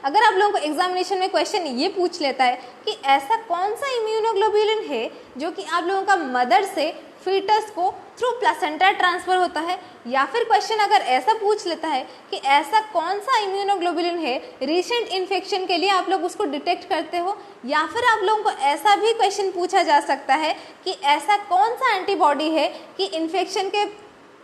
अगर आप लोगों को एग्जामिनेशन में क्वेश्चन ये पूछ लेता है कि ऐसा कौन सा इम्यूनोग्लोबुलिन है जो कि आप लोगों का मदर से फीटस को थ्रू प्लासेंटा ट्रांसफर होता है, या फिर क्वेश्चन अगर ऐसा पूछ लेता है कि ऐसा कौन सा इम्यूनोग्लोबुलिन है रीसेंट इन्फेक्शन के लिए आप लोग उसको डिटेक्ट करते हो, या फिर आप लोगों को ऐसा भी क्वेश्चन पूछा जा सकता है कि ऐसा कौन सा एंटीबॉडी है कि इन्फेक्शन के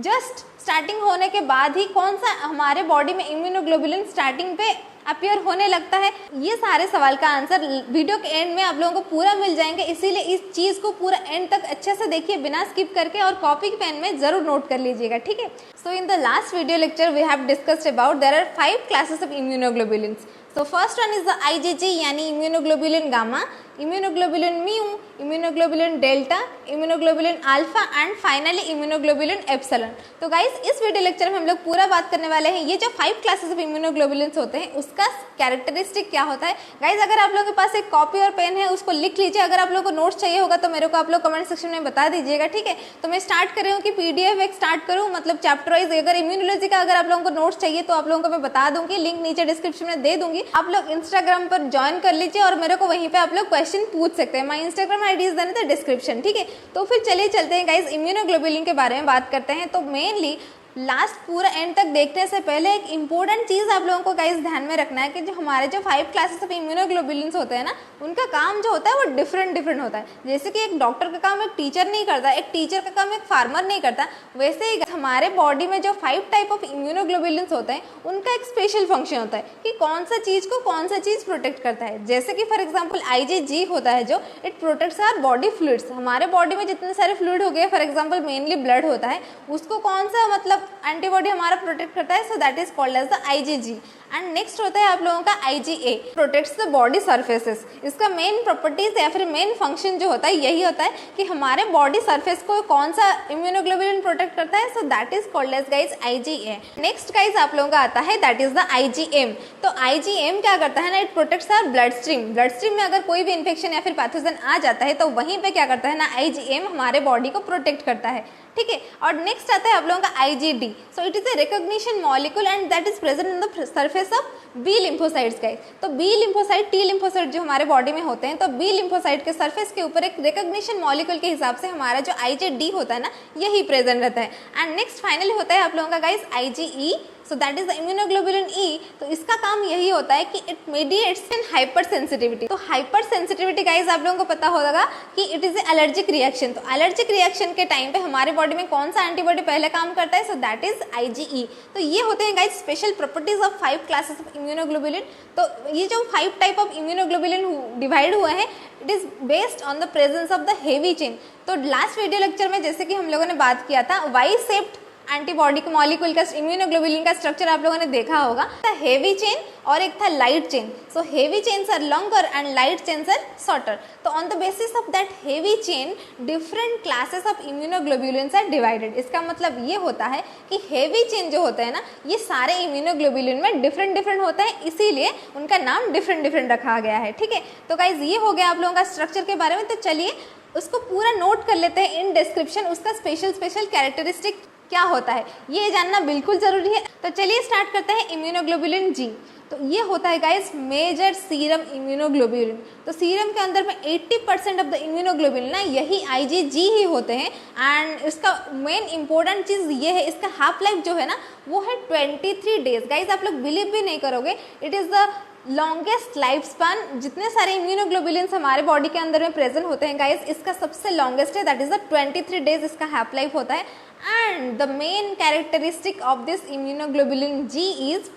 जस्ट स्टार्टिंग होने के बाद ही कौन सा हमारे बॉडी में इम्यूनोग्लोबुलिन स्टार्टिंग पे अपीयर होने लगता है। ये सारे सवाल का आंसर वीडियो के एंड में आप लोगों को पूरा मिल जाएंगे, इसीलिए इस चीज़ को पूरा एंड तक अच्छे से देखिए बिना स्किप करके, और कॉपी पेन में जरूर नोट कर लीजिएगा, ठीक है। So in the last video lecture we have discussed about there are 5 classes of immunoglobulins. So first one is the IgG यानी immunoglobulin gamma, immunoglobulin mu, immunoglobulin delta, immunoglobulin alpha and finally immunoglobulin epsilon. तो guys इस video lecture में हम लोग पूरा बात करने वाले हैं ये जो 5 क्लासेस ऑफ इम्यूनोग्लोबुलिन्स होते हैं उसका कैरेक्टरिस्टिक क्या होता है। गाइस अगर आप लोगों के पास एक कॉपी और पेन है उसको लिख लीजिए, अगर आप लोगों को नोट्स चाहिए होगा तो मेरे को आप लोग कमेंट सेक्शन में बता दीजिएगा, ठीक है। तो मैं स्टार्ट कर रही हूँ कि PDF एक स्टार्ट करूँ, मतलब चैप्टर वाइज। अगर इम्यूनोलॉजी का अगर आप लोगों को नोट्स चाहिए तो आप लोगों को मैं बता दूंगी, लिंक नीचे डिस्क्रिप्शन में दे दूंगी, आप लोग इंस्टाग्राम पर ज्वाइन कर लीजिए और मेरे को वहीं पे आप लोग क्वेश्चन पूछ सकते हैं। My Instagram ID is then the description, ठीक है। तो फिर चलिए चलते हैं गाइस इम्यूनोग्लोबुलिन के बारे में बात करते हैं। तो मेनली लास्ट पूरा एंड तक देखने से पहले एक इंपॉर्टेंट चीज़ आप लोगों को गाइस ध्यान में रखना है कि जो हमारे जो 5 क्लासेस ऑफ इम्यूनोग्लोबुलिन्स होते हैं ना, उनका काम जो होता है वो डिफरेंट होता है। जैसे कि एक डॉक्टर का काम एक टीचर नहीं करता, एक टीचर का काम एक फार्मर नहीं करता, वैसे ही हमारे बॉडी में जो 5 टाइप ऑफ इम्यूनोग्लोबुलिन्स होते हैं उनका एक स्पेशल फंक्शन होता है कि कौन सा चीज़ को कौन सा चीज़ प्रोटेक्ट करता है। जैसे कि फॉर एग्जाम्पल IgG होता है जो it protects our body fluids. हमारे बॉडी में जितने सारे फ्लूइड हो गए, फॉर एग्जाम्पल मेनली ब्लड होता है, उसको कौन सा मतलब एंटीबॉडी हमारा प्रोटेक्ट करता है, so that is called as the IgG। And next होता है आप लोगों का IgA, protects the body surfaces. इसका मेन प्रॉपर्टीज या फिर मेन फंक्शन जो होता है यही होता है कि हमारे बॉडी सरफेस को कौन सा इम्यूनोग्लोबुलिन प्रोटेक्ट करता है, so that is called as guys IgA। Next guys आप लोगों का आता है दैट इज द IgM। तो IgM क्या करता है ना, it protects our blood stream. Blood stream में अगर कोई भी इन्फेक्शन या फिर पैथोजन आ जाता है तो वहीं पे क्या करता है ना, IgM हमारे बॉडी को प्रोटेक्ट करता है, ठीक है। और नेक्स्ट आता है आप लोगों का IgD। So it is a recognition molecule and that is present in the surface of B lymphocytes guys. तो बी लिम्फोसाइट, टी लिम्फोसाइट जो हमारे बॉडी में होते हैं, तो बी लिम्फोसाइट के सरफेस के ऊपर एक रिकॉग्निशन मॉलिक्यूल के हिसाब से हमारा जो IgD होता है ना, यही प्रेजेंट रहता है। एंड नेक्स्ट फाइनली होता है आप लोगों का guys IgE। So that is the immunoglobulin E। तो इसका काम यही होता है कि it mediates in hyper sensitivity. तो हाइपर सेंसिटिविटी गाइस आप लोगों को पता होगा कि it is A allergic reaction. तो एलर्जिक रिएक्शन के टाइम पे हमारे बॉडी में कौन सा एंटीबॉडी पहले काम करता है, सो दैट इज IgE। तो ये होते हैं guys special properties of 5 classes of immunoglobulin. तो ये जो 5 टाइप ऑफ इम्यूनोग्लोबुलिन डिवाइड हुए हैं, it is based on the presence of the heavy chain. तो लास्ट वीडियो लेक्चर में जैसे कि हम लोगों ने बात किया था वाई शेप्ड एंटीबॉडी का मॉलिक्यूल का इम्यूनोग्लोबुलिन का स्ट्रक्चर आप लोगों ने देखा होगा, हेवी चेन और एक था light chain. So heavy chains are longer and light chains are shorter. तो on the basis of that heavy chain different classes of immunoglobulins are divided. इसका मतलब ये होता है कि हेवी चेन जो होता है ना, ये सारे इम्यूनोग्लोबुलिन में डिफरेंट होता है, इसीलिए उनका नाम डिफरेंट रखा गया है, ठीक है। तो गाइज ये हो गया आप लोगों का स्ट्रक्चर के बारे में। तो चलिए उसको पूरा नोट कर लेते हैं इन डिस्क्रिप्शन, उसका स्पेशल कैरेक्टरिस्टिक क्या होता है ये जानना बिल्कुल जरूरी है। तो चलिए स्टार्ट करते हैं इम्यूनोग्लोबुलिन G। तो ये होता है गाइस मेजर सीरम इम्यूनोग्लोबुलिन। तो सीरम के अंदर में 80% ऑफ द इम्यूनोग्लोबुलिन ना यही IgG ही होते हैं। एंड इसका मेन इंपॉर्टेंट चीज़ ये है, इसका हाफ लाइफ जो है ना वो है 23 डेज। गाइस आप लोग बिलीव भी नहीं करोगे, it is the longest life span. जितने सारे इम्यूनोग्लोबुलिन्स हमारे बॉडी के अंदर में प्रेजेंट होते हैं गाइस, इसका सबसे लॉन्गेस्ट है, दैट इज द 23 डेज इसका हाफ लाइफ होता है। And the main characteristic of this immunoglobulin G is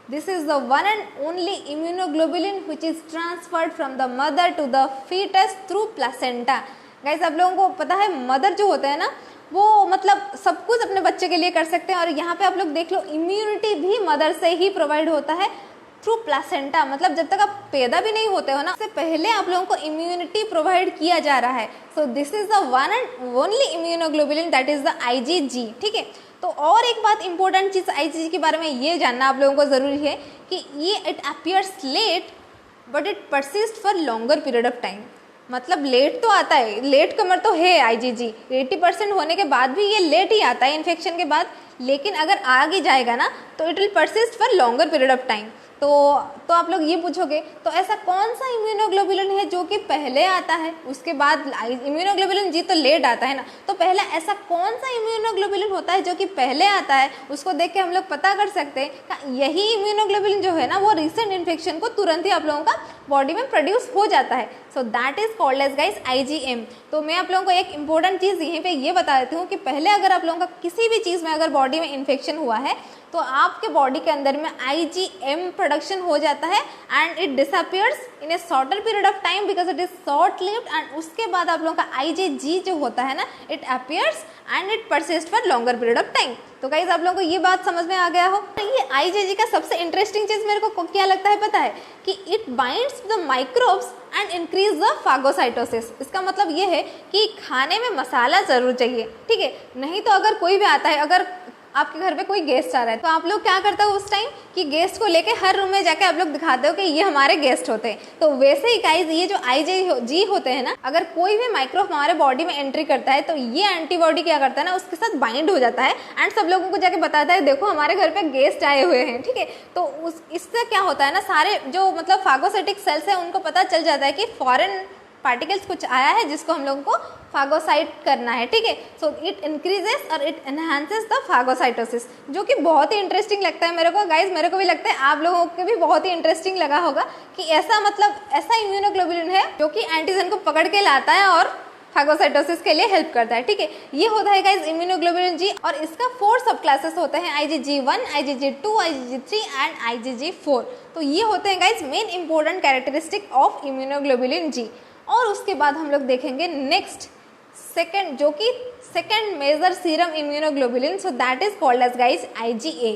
this is the one and only immunoglobulin which is transferred from the mother to the fetus through placenta। Guys आप लोगों को पता है mother जो होता है ना वो मतलब सब कुछ अपने बच्चे के लिए कर सकते हैं, और यहाँ पे आप लोग देख लो इम्यूनिटी भी मदर से ही प्रोवाइड होता है थ्रू प्लासेंटा। मतलब जब तक आप पैदा भी नहीं होते हो ना, उससे पहले आप लोगों को इम्यूनिटी प्रोवाइड किया जा रहा है। So this is the one and only immunoglobulin that is the IgG, ठीक है। तो और एक बात इंपॉर्टेंट चीज़ IgG के बारे में ये जानना आप लोगों को ज़रूरी है कि ये it appears late but it persist for longer period of time. मतलब लेट तो आता है, लेट कमर तो है IgG, 80% होने के बाद भी ये लेट ही आता है इन्फेक्शन के बाद, लेकिन अगर आगे जाएगा ना तो it will persist for longer period of time. तो आप लोग ये पूछोगे तो ऐसा कौन सा इम्यूनोग्लोबुलिन है जो कि पहले आता है, उसके बाद इम्यूनोग्लोबुलिन जी तो लेट आता है ना, तो पहला ऐसा कौन सा इम्यूनोग्लोबुलिन होता है जो कि पहले आता है, उसको देख के हम लोग पता कर सकते हैं यही इम्यूनोग्लोबुलिन जो है ना वो रिसेंट इन्फेक्शन को तुरंत ही आप लोगों का बॉडी में प्रोड्यूस हो जाता है। So that is called as guys IgM। तो मैं आप लोगों को एक इंपॉर्टेंट चीज़ यहीं पे ये बता देती हूँ कि पहले अगर आप लोगों का किसी भी चीज़ में अगर बॉडी में इन्फेक्शन हुआ है तो आपके बॉडी के अंदर में IgM प्रोडक्शन हो जाता है and it disappears in A shorter period of time because it is short lived, and उसके बाद आप लोगों का IgG जो होता है ना it appears and it persist for longer period of time. तो गाइज आप लोगों को ये बात समझ में आ गया हो। तो ये IgG का सबसे इंटरेस्टिंग चीज़ मेरे को क्या लगता है पता है कि it binds the microbes and increase the phagocytosis. इसका मतलब ये है कि खाने में मसाला ज़रूर चाहिए, ठीक है, नहीं तो अगर कोई भी आता है, अगर आपके घर पे कोई गेस्ट आ रहा है तो आप लोग क्या करते हो उस टाइम कि गेस्ट को लेके हर रूम में जाके आप लोग दिखाते हो कि ये हमारे गेस्ट होते हैं। तो वैसे ही गाइस ये जो IgG होते हैं ना, अगर कोई भी माइक्रोब हमारे बॉडी में एंट्री करता है तो ये एंटीबॉडी क्या करता है ना उसके साथ बाइंड हो जाता है एंड सब लोगों को जाके बताता है देखो हमारे घर पे गेस्ट आए हुए हैं, ठीक है। तो इससे क्या होता है ना सारे जो मतलब फागोसाइटिक सेल्स है उनको पता चल जाता है कि फॉरेन पार्टिकल्स कुछ आया है जिसको हम लोगों को फागोसाइट करना है, ठीक है। सो इट इंक्रीजेस और इट एनहांसेस द फागोसाइटोसिस, जो कि बहुत ही इंटरेस्टिंग लगता है मेरे को गाइज, मेरे को भी लगता है आप लोगों को भी बहुत ही इंटरेस्टिंग लगा होगा कि ऐसा मतलब ऐसा इम्यूनोग्लोबुलिन है जो कि एंटीजन को पकड़ के लाता है और फागोसाइटोसिस के लिए हेल्प करता है, ठीक है। ये होता है गाइज इम्यूनोग्लोबुलिन जी और इसका 4 सब क्लासेस होते हैं IgG1, IgG2, IgG3 and IgG4। तो ये होते हैं guys main important characteristic of immunoglobulin G. और उसके बाद हम लोग देखेंगे नेक्स्ट सेकंड जो कि second major serum immunoglobulin, so that is called as guys IgA।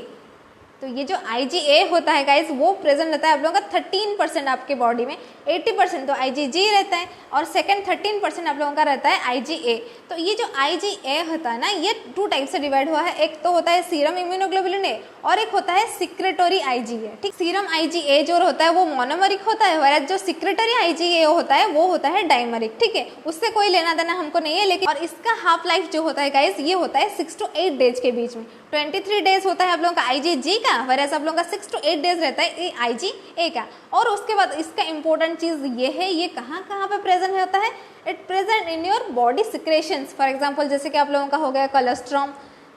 तो ये जो IgA होता है गाइज वो प्रेजेंट रहता है आप लोगों का 13% आपके बॉडी में, 80% तो IgG रहता है और सेकंड 13% आप लोगों का रहता है IgA। तो ये जो IgA होता है ना ये 2 टाइप से डिवाइड हुआ है, एक तो होता है सीरम इम्यूनोग्लोबुलिन A और एक होता है सिक्रेटरी IgA, ठीक। सीरम IgA जो होता है वो मोनोमरिक होता है और जो सिक्रेटरी IgA होता है वो होता है डाइमरिक, ठीक है, उससे कोई लेना देना हमको नहीं है। लेकिन और इसका हाफ लाइफ जो होता है गाइज ये होता है 6 to 8 डेज के बीच में, 23 डेज होता है आप लोगों का IgG का, वैसे आप लोगों का 6 to 8 डेज रहता है IgA का। और उसके बाद इसका इंपॉर्टेंट चीज़ ये है ये कहाँ कहाँ पे प्रेजेंट होता है, it present in your body secretions. For example जैसे कि आप लोगों का हो गया कोलेस्ट्रॉम,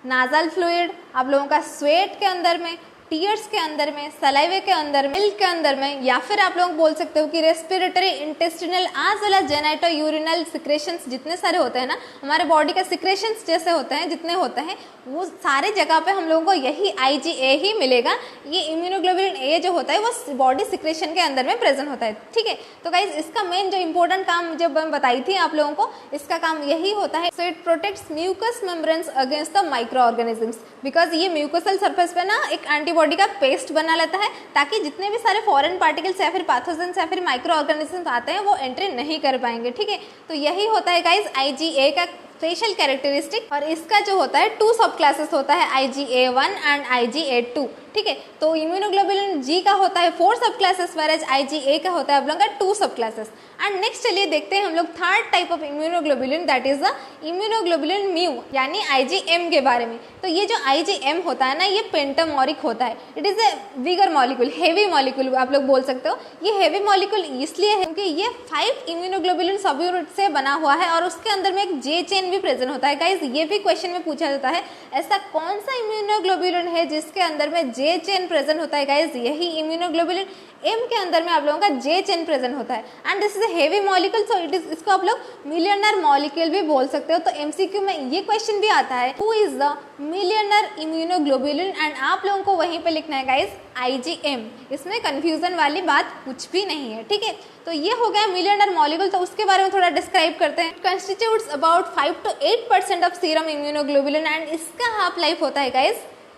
नाजल फ्लूइड, आप लोगों का स्वेट के अंदर में, टीयर्स के अंदर में, सलाइवे के अंदर में, मिल्क के अंदर में, या फिर आप लोग बोल सकते हो कि respiratory, intestinal as well as genito urinal secretions जितने सारे होते हैं ना हमारे बॉडी का सिक्रेशंस जैसे होते हैं जितने होते हैं वो सारे जगह पे हम लोगों को यही IgA ही मिलेगा। ये इम्यूनोग्लोबुलिन A जो होता है वो बॉडी सिक्रेशन के अंदर में प्रेजेंट होता है, ठीक है। तो गाइज इसका मेन जो इंपॉर्टेंट काम जब मैं बताई थी आप लोगों को इसका काम यही होता है, so it protects mucous membranes against the microorganisms, because ये म्यूकोसल सरफेस पे ना एक एंटीबॉडी का पेस्ट बना लेता है ताकि जितने भी सारे फॉरेन पार्टिकल्स या फिर पैथोजेंस या फिर माइक्रो ऑर्गेनिजम्स आते हैं वो एंट्री नहीं कर पाएंगे, ठीक है। तो यही होता है गाइज IgA का स्पेशल कैरेक्टरिस्टिक। और इसका जो होता है 2 सब क्लासेस होता है IgA1 एंड IgA2, ठीक है। तो इम्यूनोग्लोबुलिन जी का होता है 4 सब क्लासेस वैरेज IgA का होता है आप लोगों का 2 सब क्लासेस। एंड नेक्स्ट चलिए देखते हैं हम लोग third type of immunoglobulin that is the immunoglobulin mu यानी IgM के बारे में। तो ये जो IgM होता है ना ये पेंटामोरिक होता है, it is A vigour molecule, heavy molecule आप लोग बोल सकते हो। ये हेवी मॉलिक्यूल इसलिए है क्योंकि ये 5 इम्यूनोग्लोबुलिन सबयूनिट से बना हुआ है और उसके अंदर में एक J चेन भी प्रेजेंट होता है। गाइज ये भी क्वेश्चन में पूछा जाता है ऐसा कौन सा इम्यूनोग्लोबुलिन है जिसके अंदर में J चेन प्रेजेंट होता है। गाइज यही इम्यूनोग्लोबुलिन M के अंदर में आप लोगों का J चेन प्रेजेंट होता है and this is a heavy molecule, so it is इसको आप लोग मिलियनर मॉलिक्यूल भी बोल सकते हो। तो MCQ में ये क्वेश्चन भी आता है who is the millionaire immunoglobulin and आप लोगों को वहीं पे लिखना है गाइज IgM, इसमें कंफ्यूजन वाली बात कुछ भी नहीं है, ठीक है। तो ये हो गया मिलियनर मॉलिक्यूल, तो उसके बारे में थोड़ा डिस्क्राइब करते हैं। Constitutes about 5 to 8% of serum immunoglobulin and इसका हाफ लाइफ होता है गाइज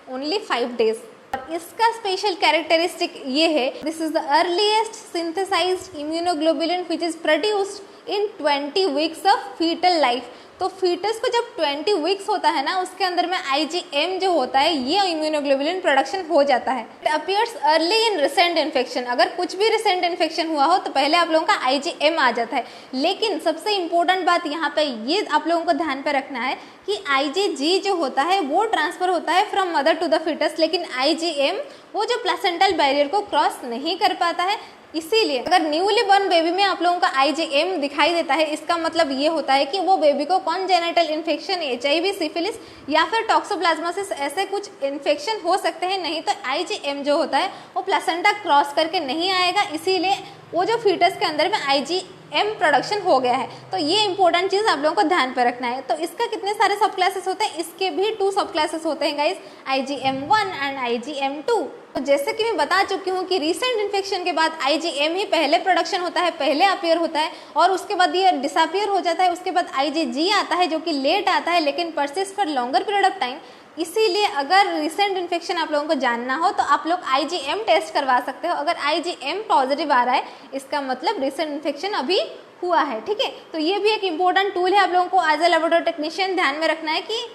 ओनली 5 डेज। और इसका स्पेशल कैरेक्टरिस्टिक ये है this is the earliest synthesised immunoglobulin which is produced in 20 weeks of foetal life. तो फीटस को जब 20 वीक्स होता है ना, उसके अंदर में IgM जो होता है ये इम्यूनोग्लोबुलिन प्रोडक्शन हो जाता है। It appears early in recent infection. अगर कुछ भी रिसेंट इन्फेक्शन हुआ हो तो पहले आप लोगों का IgM आ जाता है। लेकिन सबसे इम्पोर्टेंट बात यहाँ पे ये आप लोगों को ध्यान पे रखना है कि IgG जो होता है वो ट्रांसफर होता है from mother to the foetus, लेकिन IgM वो जो प्लेसेंटल बैरियर को क्रॉस नहीं कर पाता है। इसीलिए अगर न्यूली बॉर्न बेबी में आप लोगों का IgM दिखाई देता है, इसका मतलब ये होता है कि वो बेबी को कॉन्जेनिटल इन्फेक्शन, HIV, सिफिलिस या फिर टॉक्सोप्लाज्मासिस ऐसे कुछ इन्फेक्शन हो सकते हैं। नहीं तो IgM जो होता है वो प्लेसेंटा क्रॉस करके नहीं आएगा, इसीलिए वो जो फीटस के अंदर में IgM प्रोडक्शन हो गया है। तो ये इंपॉर्टेंट चीज़ आप लोगों को ध्यान पर रखना है। तो इसका कितने सारे सब क्लासेस होते हैं? इसके भी 2 सब क्लासेस होते हैं गाइस, IgM1 एंड IgM2। तो जैसे कि मैं बता चुकी हूँ कि रीसेंट इन्फेक्शन के बाद IgM ही पहले प्रोडक्शन होता है, पहले अपीयर होता है और उसके बाद ये डिसअपीयर हो जाता है। उसके बाद IgG आता है जो कि लेट आता है लेकिन persist for longer period of time. इसीलिए अगर रिसेंट इन्फेक्शन आप लोगों को जानना हो तो आप लोग IgM टेस्ट करवा सकते हो। अगर IgM पॉजिटिव आ रहा है इसका मतलब रिसेंट इन्फेक्शन अभी हुआ है, ठीक है। तो ये भी एक इम्पोर्टेंट टूल है, आप लोगों को एज ए लेबोरेटरी टेक्नीशियन ध्यान में रखना है कि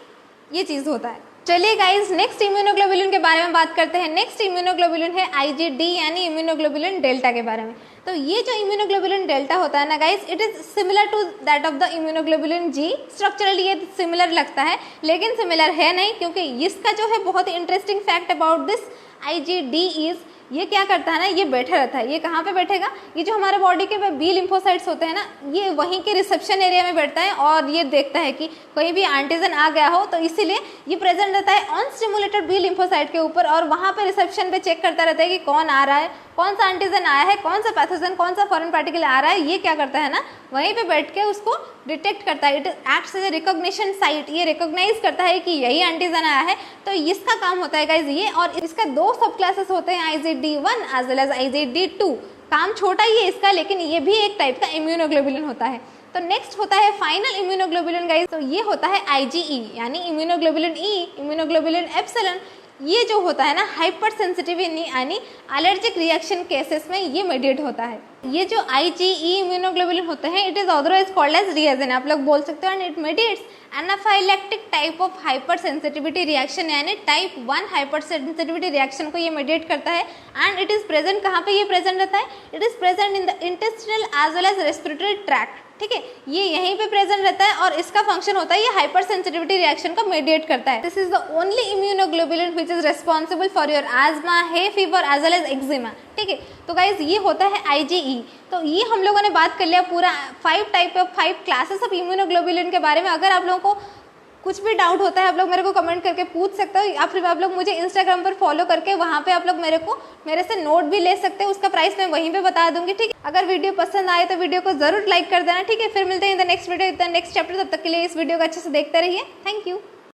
ये चीज़ होता है। चलिए गाइज नेक्स्ट इम्यूनोग्लोबुलिन के बारे में बात करते हैं। नेक्स्ट इम्यूनोग्लोबुलिन है IgD यानी इम्यूनोग्लोबुलिन डेल्टा के बारे में। तो ये जो इम्यूनोग्लोबुलिन डेल्टा होता है ना guys, it is similar to that of the immunoglobulin G। Structurally ये सिमिलर लगता है लेकिन सिमिलर है नहीं, क्योंकि इसका जो है बहुत ही interesting fact about this IgD is ये क्या करता है ना, ये बैठा रहता है। ये कहाँ पे बैठेगा? ये जो हमारे बॉडी के बी लिम्फोसाइट्स होते हैं ना, ये वहीं के रिसेप्शन एरिया में बैठता है और ये देखता है कि कोई भी एंटीजन आ गया हो, तो इसीलिए ये प्रेजेंट रहता है ऑन स्टिमुलेटेड बी लिम्फोसाइट के ऊपर और वहाँ पे रिसेप्शन पे चेक करता रहता है कि कौन आ रहा है, कौन सा एंटीजन आया है, कौन सा पैथोजन, कौन सा फॉरेन पार्टिकल आ रहा है। ये क्या करता है ना, वहीं पे बैठ के उसको डिटेक्ट करता है। It acts as a recognition site. ये रिकॉग्नाइज करता है कि यही एंटीजन आया है। तो इसका काम होता है गाइज ये, और इसका 2 सब क्लासेस होते हैं, IgD1 as well as IgD2। काम छोटा ही है इसका, लेकिन ये भी एक टाइप का इम्यूनोग्लोबुलिन होता है। तो नेक्स्ट होता है फाइनल इम्यूनोग्लोबुलिन गाइज। तो ये होता है IgE यानी इम्यूनोग्लोबुलिन E, इम्यूनोग्लोबुलिन एप्सिलॉन। ये जो होता है ना हाइपर सेंसिटिव यानी एलर्जिक रिएक्शन केसेस में ये मेडिएट होता है। ये जो IgE इम्यूनोग्लोबुलिन होते हैं, it is otherwise called as reagin, आप लोग बोल सकते हो, and it mediates anaphylactic type of hypersensitivity reaction यानी टाइप 1 हाइपर सेंसिटिविटी रिएक्शन को ये मेडिएट करता है। एंड इट इज प्रेजेंट कहाँ पे ये प्रेजेंट रहता है? It is present in the intestinal as well as respiratory tract, ठीक है। ये यहीं पे प्रेजेंट रहता है और इसका फंक्शन होता है ये हाइपर सेंसिटिविटी रिएक्शन को मेडिएट करता है। This is the only immunoglobulin which is responsible for your asthma, hay fever as well as eczema, ठीक है। तो गाइज ये होता है IgE। तो ये हम लोगों ने बात कर लिया पूरा 5 क्लासेस ऑफ इम्यूनोग्लोबुलिन के बारे में। अगर आप लोगों को कुछ भी डाउट होता है आप लोग मेरे को कमेंट करके पूछ सकते हो, या फिर आप लोग मुझे इंस्टाग्राम पर फॉलो करके वहाँ पे आप लोग मेरे से नोट भी ले सकते हो। उसका प्राइस मैं वहीं पे बता दूंगी, ठीक है। अगर वीडियो पसंद आए तो वीडियो को जरूर लाइक कर देना, ठीक है। फिर मिलते हैं in the next video, in the next chapter. तब तक के लिए इस वीडियो को अच्छे से देखते रहिए। Thank you.